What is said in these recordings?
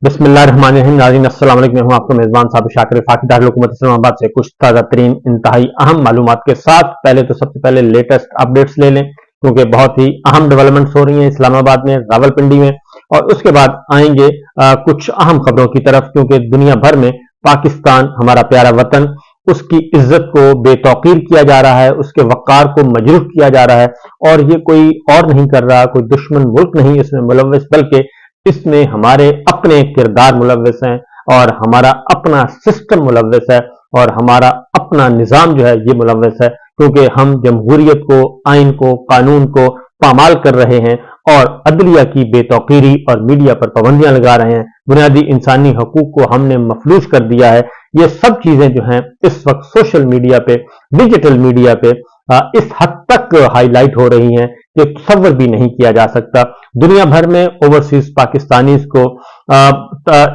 बिस्मिल्लाहिर्रहमानिर्रहीम। नाज़रीन अस्सलाम वालेकुम। मैं हूं आपका मेजबान साबिर शाकिर फाकी दारुल इस्लामाबाद से कुछ ताज़ा तरीन इंतहाई अहम मालूमात के साथ। सबसे पहले लेटेस्ट अपडेट्स ले लें, क्योंकि बहुत ही अहम डेवलपमेंट्स हो रही हैं इस्लामाबाद में, रावलपिंडी में, और उसके बाद आएंगे कुछ अहम खबरों की तरफ, क्योंकि दुनिया भर में पाकिस्तान, हमारा प्यारा वतन, उसकी इज्जत को बेतौकीर किया जा रहा है, उसके वक़ार को मजरूह किया जा रहा है। और ये कोई और नहीं कर रहा, कोई दुश्मन मुल्क नहीं इसमें मुलव्वस, बल्कि इसमें हमारे अपने किरदार मुलव्वस हैं, और हमारा अपना सिस्टम मुलव्वस है, और हमारा अपना निज़ाम जो है ये मुलव्वस है, क्योंकि हम जमहूरियत को, आइन को, कानून को पामाल कर रहे हैं, और अदलिया की बेतौकीरी और मीडिया पर पाबंदियां लगा रहे हैं। बुनियादी इंसानी हकूक को हमने मफलूज कर दिया है। ये सब चीजें जो हैं इस वक्त सोशल मीडिया पे, डिजिटल मीडिया पे इस हद तक हाईलाइट हो रही हैं कि तसव्वुर भी नहीं किया जा सकता। दुनिया भर में ओवरसीज पाकिस्तानीज को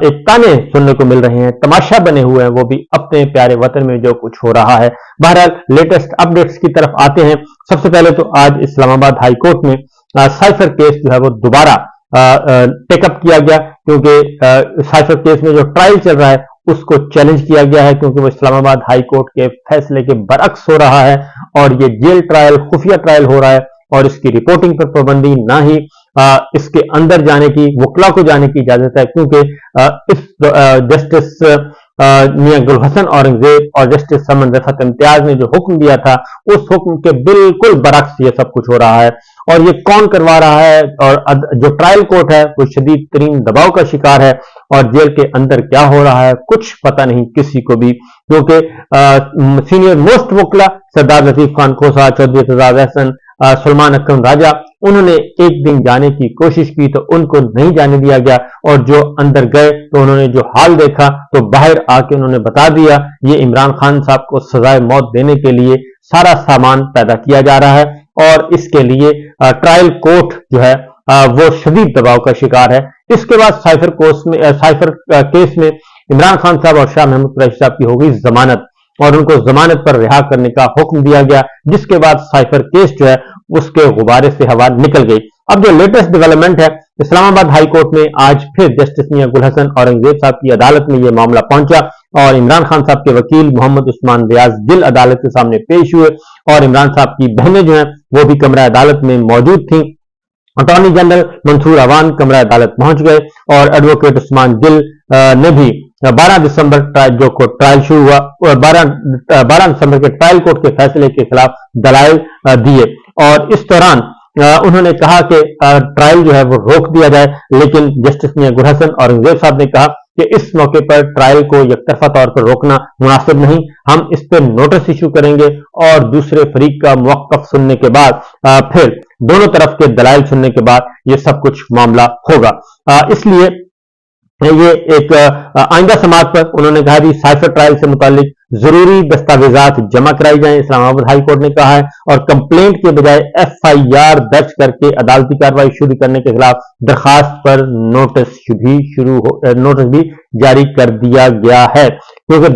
एक ताने सुनने को मिल रहे हैं, तमाशा बने हुए हैं वो भी अपने प्यारे वतन में जो कुछ हो रहा है। बहरहाल लेटेस्ट अपडेट्स की तरफ आते हैं। सबसे पहले तो आज इस्लामाबाद हाई कोर्ट में साइफर केस जो है वो दोबारा टेकअप किया गया, क्योंकि साइफर केस में जो ट्रायल चल रहा है उसको चैलेंज किया गया है, क्योंकि वो इस्लामाबाद हाई कोर्ट के फैसले के बरअक्स हो रहा है, और ये जेल ट्रायल, खुफिया ट्रायल हो रहा है, और इसकी रिपोर्टिंग पर पाबंदी, ना ही इसके अंदर जाने की, वकला को जाने की इजाजत है, क्योंकि इस जस्टिस मियां गुलहसन औरंगजेब और जस्टिस समन रफत इम्तियाज ने जो हुक्म दिया था, उस हुक्म के बिल्कुल बरअक्स ये सब कुछ हो रहा है। और ये कौन करवा रहा है, और जो ट्रायल कोर्ट है वो शदीद तरीन दबाव का शिकार है, और जेल के अंदर क्या हो रहा है कुछ पता नहीं किसी को भी, क्योंकि सीनियर मोस्ट वकला सरदार लतीफ खान खोसा, चौधरी एतजाज अहसन, सलमान अकरम राजा, उन्होंने एक दिन जाने की कोशिश की तो उनको नहीं जाने दिया गया, और जो अंदर गए तो उन्होंने जो हाल देखा तो बाहर आके उन्होंने बता दिया ये इमरान खान साहब को सजाए मौत देने के लिए सारा सामान पैदा किया जा रहा है, और इसके लिए ट्रायल कोर्ट जो है वो शदीद दबाव का शिकार है। इसके बाद साइफर केस में इमरान खान साहब और शाह महमूद कुरैशी साहब की हो गई जमानत, और उनको जमानत पर रिहा करने का हुक्म दिया गया, जिसके बाद साइफर केस जो है उसके गुब्बारे से हवा निकल गई। अब जो लेटेस्ट डेवलपमेंट है, इस्लामाबाद हाई कोर्ट में आज फिर जस्टिस मियां गुलहसन औरंगजेब साहब की अदालत में यह मामला पहुंचा, और इमरान खान साहब के वकील मोहम्मद उस्मान रियाज दिल अदालत के सामने पेश हुए, और इमरान साहब की बहनें जो हैं वो भी कमरा अदालत में मौजूद थी। अटॉर्नी जनरल मंसूर अवान कमरा अदालत पहुंच गए, और एडवोकेट उस्मान दिल ने भी 12 दिसंबर जो ट्रायल शुरू हुआ, 12 दिसंबर के ट्रायल कोर्ट के फैसले के खिलाफ दलाइल दिए, और इस दौरान उन्होंने कहा कि ट्रायल जो है वो रोक दिया जाए, लेकिन जस्टिस मियां गुलहसन औरंगजेब साहब ने कहा कि इस मौके पर ट्रायल को यकतरफा तौर पर रोकना मुनासिब नहीं, हम इस पर नोटिस इशू करेंगे, और दूसरे फरीक का मौक़िफ़ सुनने के बाद फिर दोनों तरफ के दलाइल सुनने के बाद ये सब कुछ मामला होगा। इसलिए ये एक आइंदा समाज पर उन्होंने कहा कि साइफर ट्रायल से मुतालिक जरूरी दस्तावेजात जमा कराई जाएं, इस्लामाबाद हाई कोर्ट ने कहा है, और कंप्लेंट के बजाय FIR दर्ज करके अदालती कार्रवाई शुरू करने के खिलाफ दरखास्त पर नोटिस भी जारी कर दिया गया है, क्योंकि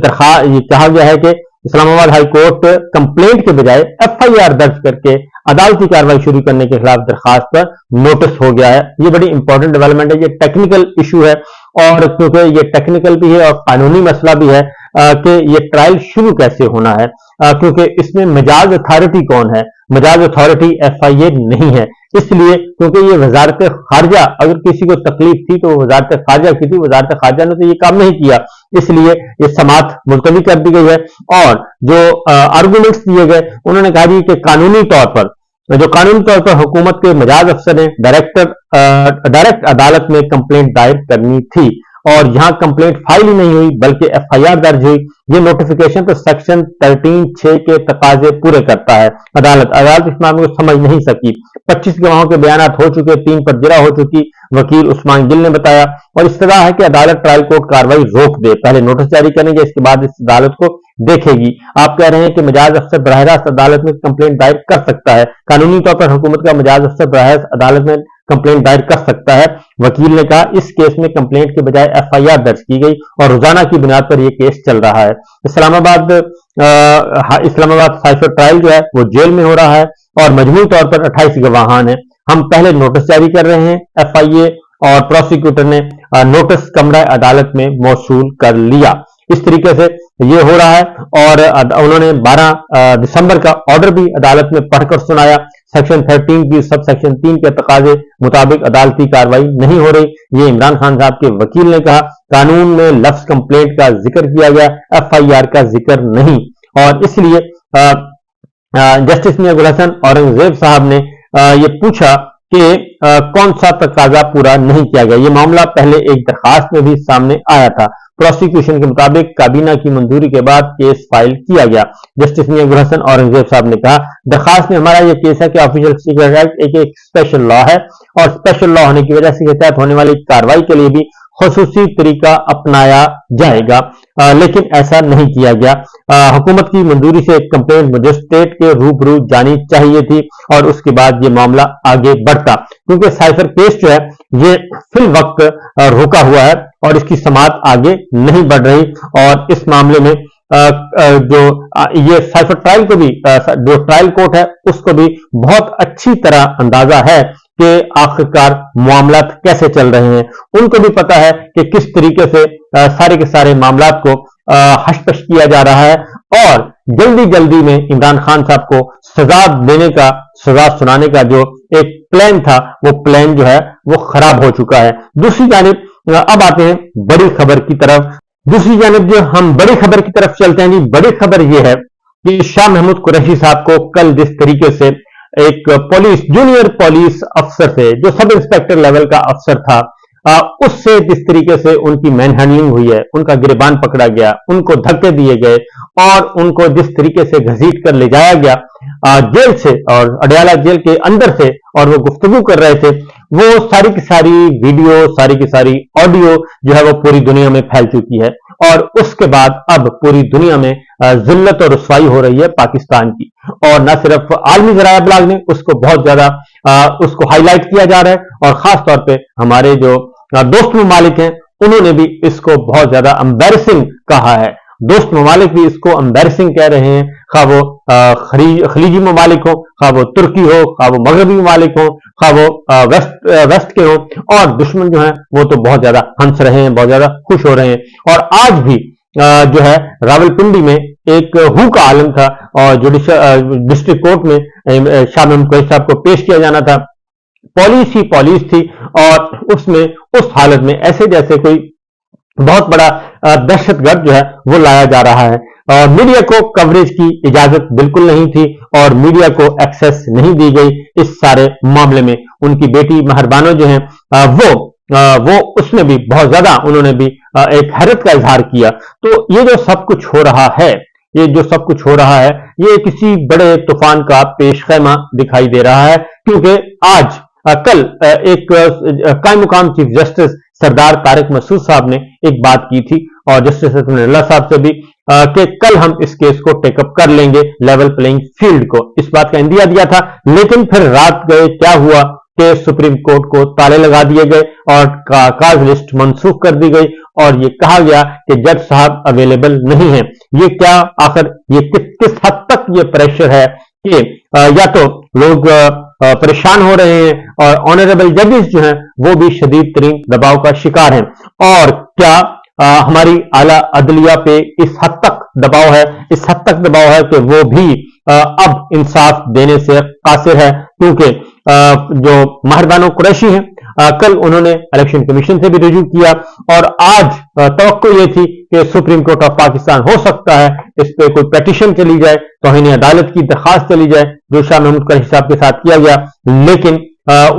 ये कहा गया है कि इस्लामाबाद हाई कोर्ट कंप्लेंट के बजाय FIR दर्ज करके अदालती कार्रवाई शुरू करने के खिलाफ दरखास्त पर नोटिस हो गया है। ये बड़ी इंपॉर्टेंट डेवलपमेंट है, ये टेक्निकल इशू है, और क्योंकि ये टेक्निकल भी है और कानूनी मसला भी है कि ये ट्रायल शुरू कैसे होना है, क्योंकि इसमें मजाज अथॉरिटी कौन है, मजाज अथॉरिटी FIA नहीं है, इसलिए क्योंकि ये वजारत खारजा, अगर किसी को तकलीफ थी तो वजारत खारजा की थी, वजारत खारजा ने तो ये काम नहीं किया, इसलिए ये समात मुलतवी कर दी गई है। और जो आर्गूमेंट्स दिए गए, उन्होंने कहा जी कि कानूनी तौर पर हुकूमत के मजाज अफसर ने डायरेक्ट अदालत में कंप्लेंट दायर करनी थी, और यहां कंप्लेंट फाइल ही नहीं हुई बल्कि FIR दर्ज हुई। ये नोटिफिकेशन तो सेक्शन 13(6) के तकाजे पूरे करता है। अदालत इस मामले को समझ नहीं सकी। 25 गवाहों के बयान हो चुके, 3 पर जिरा हो चुकी, वकील उस्मान गिल ने बताया, और इस्तदा है कि अदालत ट्रायल कोर्ट कार्रवाई रोक दे, पहले नोटिस जारी करेंगे, इसके बाद इस अदालत को देखेगी। आप कह रहे हैं कि मजाज अफसर बराह रास्त अदालत में कंप्लेंट दायर कर सकता है, कानूनी तौर पर हुकूमत का मजाज अफसर बराह रास्त अदालत में कंप्लेंट दायर कर सकता है। वकील ने कहा इस केस में कंप्लेंट के बजाय FIR दर्ज की गई, और रोजाना की बुनियाद पर यह केस चल रहा है। इस्लामाबाद साइफर ट्रायल जो है वो जेल में हो रहा है, और मजमूई तौर पर 28 गवाहान हैं। हम पहले नोटिस जारी कर रहे हैं FIA और प्रोसिक्यूटर ने नोटिस कमरा अदालत में मौसूल कर लिया। इस तरीके से ये हो रहा है और उन्होंने 12 दिसंबर का ऑर्डर भी अदालत में पढ़कर सुनाया। सेक्शन 13 की सब सेक्शन 3 के तकाजे मुताबिक अदालती कार्रवाई नहीं हो रही। ये इमरान खान साहब के वकील ने कहा। कानून में लफ्ज कंप्लेंट का जिक्र किया गया, FIR का जिक्र नहीं, और इसलिए जस्टिस मियां गुल हसन औरंगजेब साहब ने ये पूछा कि कौन सा तकाजा पूरा नहीं किया गया। ये मामला पहले एक दरखास्त में भी सामने आया था। प्रोसिक्यूशन के मुताबिक काबीना की मंजूरी के बाद केस फाइल किया गया। जस्टिस मियां गुल हसन औरंगजेब साहब ने कहा, दरखास्त में हमारा यह केस है कि ऑफिशियल सीक्रेट एक्ट एक स्पेशल लॉ है और स्पेशल लॉ होने की वजह से इसके तहत होने वाली कार्रवाई के लिए भी खुसूसी तरीका अपनाया जाएगा, लेकिन ऐसा नहीं किया गया। हुकूमत की मंजूरी से एक कंप्लेंट मजिस्ट्रेट के रूबरू जानी चाहिए थी और उसके बाद ये मामला आगे बढ़ता, क्योंकि साइफर केस जो है ये फिल वक्त रुका हुआ है और इसकी समाअत आगे नहीं बढ़ रही। और इस मामले में जो ये साइफर ट्रायल को भी, जो ट्रायल कोर्ट है उसको भी बहुत अच्छी तरह अंदाजा है कि आखिरकार मामलात कैसे चल रहे हैं। उनको भी पता है कि किस तरीके से सारे के सारे मामलात को हशपश किया जा रहा है और जल्दी जल्दी में इमरान खान साहब को सजा देने का, सजा सुनाने का जो एक प्लान था वो प्लान जो है वो खराब हो चुका है। दूसरी जानिब अब आते हैं बड़ी खबर की तरफ। दूसरी जानिब जो हम बड़ी खबर की तरफ चलते हैं जी, बड़ी खबर यह है कि शाह महमूद कुरैशी साहब को कल जिस तरीके से एक पुलिस, जूनियर पुलिस अफसर से, जो सब इंस्पेक्टर लेवल का अफसर था, उससे जिस तरीके से उनकी मैन हैंडलिंग हुई है, उनका गिरबान पकड़ा गया, उनको धक्के दिए गए और उनको जिस तरीके से घसीट कर ले जाया गया जेल से और अडयाला जेल के अंदर से, और वो गुफ्तगू कर रहे थे, वो सारी की सारी वीडियो, सारी की सारी ऑडियो जो है वो पूरी दुनिया में फैल चुकी है और उसके बाद अब पूरी दुनिया में जिल्लत और रुसवाई हो रही है पाकिस्तान की। और न सिर्फ आलमी ज़राया अबलाग ने उसको बहुत ज्यादा उसको हाईलाइट किया जा रहा है और खास तौर पे हमारे जो दोस्त ममालिक हैं उन्होंने भी इसको बहुत ज्यादा एम्बैरसिंग कहा है। दोस्त ममालिक भी इसको एम्बैरसिंग कह रहे हैं, खा वो खलीजी ममालिक हो, खा वो तुर्की हो, खा वो मगरबी ममालिक हो, खा वो वेस्ट के हो, और दुश्मन जो है वो तो बहुत ज्यादा हंस रहे हैं, बहुत ज्यादा खुश हो रहे हैं। और आज भी जो है रावलपिंडी में एक हू का आलम था और डिस्ट्रिक्ट कोर्ट में शाह महमूद कुरैशी साहब को पेश किया जाना था। पॉलिस ही पॉलिस थी और उसमें उस हालत में ऐसे जैसे कोई बहुत बड़ा दहशतगर्द जो है वो लाया जा रहा है। मीडिया को कवरेज की इजाजत बिल्कुल नहीं थी और मीडिया को एक्सेस नहीं दी गई इस सारे मामले में। उनकी बेटी महरबानो जो है वो उसमें भी बहुत ज्यादा उन्होंने भी एक हैरत का इजहार किया। तो ये जो सब कुछ हो रहा है, ये जो सब कुछ हो रहा है, ये किसी बड़े तूफान का पेशखैमा दिखाई दे रहा है, क्योंकि आज कल एक कायम मुकाम चीफ जस्टिस सरदार तारिक मसूद साहब ने एक बात की थी और जस्टिस अल्लाह साहब से भी कि कल हम इस केस को टेकअप कर लेंगे लेवल प्लेइंग फील्ड को, इस बात का इंदिया दिया था। लेकिन फिर रात गए क्या हुआ कि सुप्रीम कोर्ट को ताले लगा दिए गए और काज लिस्ट मनसूख कर दी गई और ये कहा गया कि जज साहब अवेलेबल नहीं है। ये क्या आखिर ये किस हद तक ये प्रेशर है कि या तो लोग परेशान हो रहे हैं और ऑनरेबल जजेस जो हैं वो भी शदीद तरीन दबाव का शिकार हैं, और क्या हमारी आला अदलिया पे इस हद तक दबाव है, इस हद तक दबाव है कि वो भी अब इंसाफ देने से कासिर है, क्योंकि जो महरबानो कुरैशी हैं कल उन्होंने इलेक्शन कमीशन से भी रिव्यू किया और आज तवक्को ये थी कि सुप्रीम कोर्ट ऑफ पाकिस्तान हो सकता है इस पे कोई पेटिशन चली जाए, तौहीन अदालत की दरखास्त चली जाए जो शाह महमूद कुरैशी साहब के साथ किया गया। लेकिन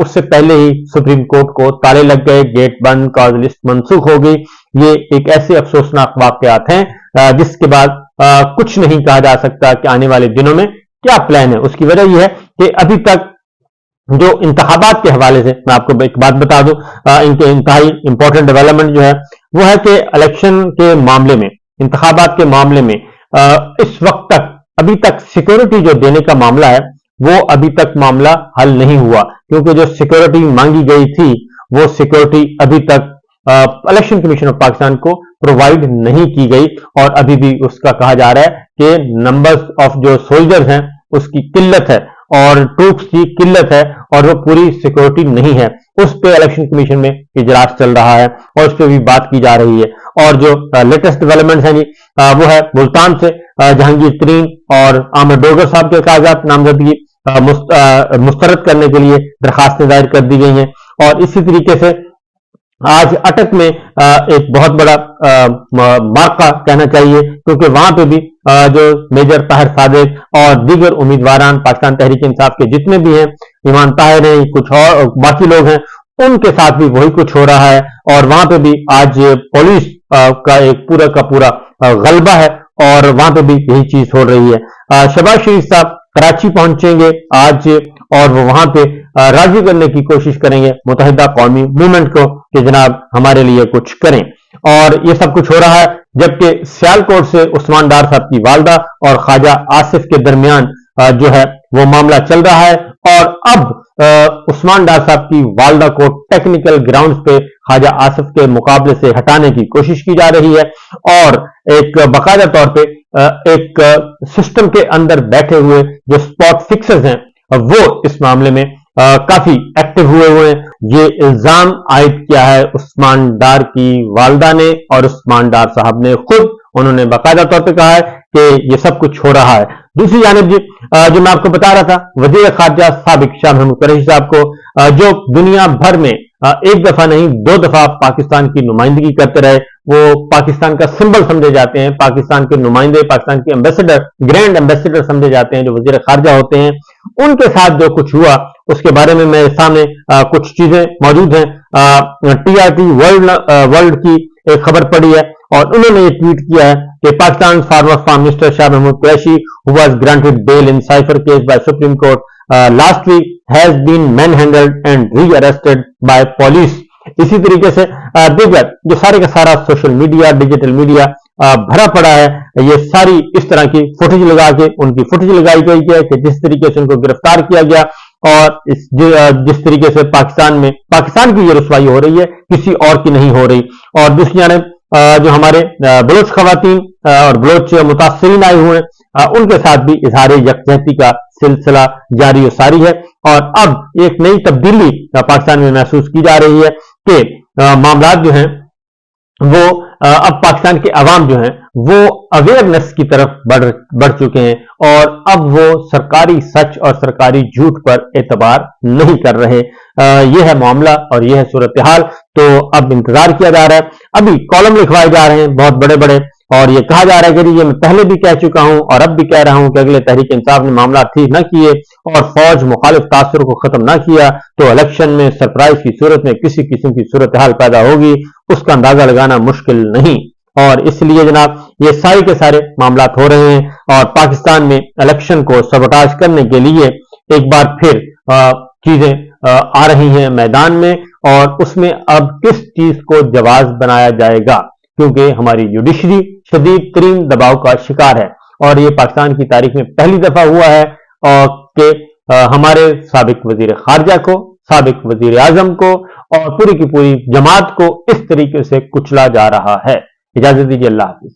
उससे पहले ही सुप्रीम कोर्ट को ताले लग गए, गेट बंद, कॉज लिस्ट मनसूख हो गई। ये एक ऐसे अफसोसनाक वाकयात हैं जिसके बाद कुछ नहीं कहा जा सकता कि आने वाले दिनों में क्या प्लान है। उसकी वजह यह है कि अभी तक जो इंतखाबात के हवाले से मैं आपको एक बात बता दूं, इनके इंतहाई इंपॉर्टेंट डेवलपमेंट जो है वो है कि इलेक्शन के मामले में, इंतखाबात के मामले में इस वक्त तक अभी तक सिक्योरिटी जो देने का मामला है वो अभी तक मामला हल नहीं हुआ, क्योंकि जो सिक्योरिटी मांगी गई थी वो सिक्योरिटी अभी तक इलेक्शन कमीशन ऑफ पाकिस्तान को प्रोवाइड नहीं की गई और अभी भी उसका कहा जा रहा है कि नंबर्स ऑफ जो सोल्जर्स हैं उसकी किल्लत है और ट्रूप्स की किल्लत है और वो पूरी सिक्योरिटी नहीं है, उस पे इलेक्शन कमीशन में इजलास चल रहा है और उस पर भी बात की जा रही है। और जो लेटेस्ट डेवलपमेंट है जी वो है मुल्तान से जहांगीर तरीन और आमिर डोगर साहब के कागजात नामजदगी मुस्तरद करने के लिए दरखास्तें दायर कर दी गई हैं। और इसी तरीके से आज अटक में एक बहुत बड़ा मार्का कहना चाहिए, क्योंकि वहां पे भी जो मेजर ताहिर सादिक और दीगर उम्मीदवारान पाकिस्तान तहरीक इंसाफ के जितने भी हैं, ईमान ताहिर हैं, कुछ और बाकी लोग हैं, उनके साथ भी वही कुछ हो रहा है। और वहां पे भी आज पुलिस का एक पूरा का पूरा गलबा है और वहां पे भी यही चीज हो रही है। शहबाज शरीफ साहब कराची पहुंचेंगे आज और वो वहां पे राजी करने की कोशिश करेंगे मुत्तहिदा कौमी मूवमेंट को कि जनाब हमारे लिए कुछ करें। और ये सब कुछ हो रहा है जबकि सियालकोट से उस्मान डार साहब की वालदा और ख्वाजा आसिफ के दरमियान जो है वो मामला चल रहा है। और अब उस्मान डार साहब की वालदा को टेक्निकल ग्राउंड्स पे ख्वाजा आसिफ के मुकाबले से हटाने की कोशिश की जा रही है और एक बाकायदा तौर पे एक सिस्टम के अंदर बैठे हुए जो स्पॉट फिक्सर्स हैं वो इस मामले में काफी एक्टिव हुए हैं। ये इल्जाम आयद किया है उस्मान डार की वालदा ने और उस्मान डार साहब ने खुद, उन्होंने बाकायदा तौर पे कहा है कि ये सब कुछ हो रहा है। दूसरी जानिब जी जो मैं आपको बता रहा था, वजीर खारजा साबिक शाह महमूद कुरैशी साहब को जो दुनिया भर में एक दफा नहीं 2 दफा पाकिस्तान की नुमाइंदगी करते रहे, वो पाकिस्तान का सिंबल समझे जाते हैं, पाकिस्तान के नुमाइंदे, पाकिस्तान के एम्बेसडर, ग्रैंड एम्बेसडर समझे जाते हैं जो वजीर खारजा होते हैं। उनके साथ जो कुछ हुआ उसके बारे में मेरे सामने कुछ चीजें मौजूद हैं। TRT वर्ल्ड की एक खबर पड़ी है और उन्होंने ये ट्वीट किया है कि Pakistan former prime minister Shah Mahmood Qureshi who was granted bail in cipher case by Supreme Court last week has been manhandled and rearrested by police. इसी तरीके से दीगर जो सारे का सारा सोशल मीडिया, डिजिटल मीडिया भरा पड़ा है, ये सारी इस तरह की फुटेज लगा के उनकी फुटेज लगाई गई है कि जिस तरीके से उनको गिरफ्तार किया गया और जिस तरीके से पाकिस्तान की ये रुसवाई हो रही है, किसी और की नहीं हो रही। और दूसरी जानब जो हमारे बलोच खवातीन और बलोच मुतासरीन आए हुए हैं उनके साथ भी इजहार यकजहती का सिलसिला जारी और सारी है। और अब एक नई तब्दीली पाकिस्तान में महसूस की जा रही है कि मामला जो हैं वो अब पाकिस्तान के अवाम जो हैं वो अवेयरनेस की तरफ बढ़ चुके हैं और अब वो सरकारी सच और सरकारी झूठ पर एतबार नहीं कर रहे। यह है मामला और यह है सूरत हाल। तो अब इंतजार किया जा रहा है, अभी कॉलम लिखवाए जा रहे हैं बहुत बड़े बड़े और ये कहा जा रहा है कि ये मैं पहले भी कह चुका हूं और अब भी कह रहा हूं कि अगले तहरीक इंसाफ ने मामला ठीक न किए और फौज मुखालिफ तासुर को खत्म ना किया तो इलेक्शन में सरप्राइज की सूरत में किसी किस्म की सूरत हाल पैदा होगी, उसका अंदाजा लगाना मुश्किल नहीं। और इसलिए जनाब ये सारे के सारे मामला हो रहे हैं और पाकिस्तान में इलेक्शन को सबोटाज करने के लिए एक बार फिर चीजें आ रही हैं मैदान में और उसमें अब किस चीज को जवाब बनाया जाएगा, क्योंकि हमारी जुडिशरी शदीद तरीन दबाव का शिकार है और ये पाकिस्तान की तारीख में पहली दफा हुआ है कि हमारे साबिक वजीर खारजा को, साबिक वजीर आजम को और पूरी की पूरी जमात को इस तरीके से कुचला जा रहा है। इजाजत दीजिए, अल्लाह हाफिज।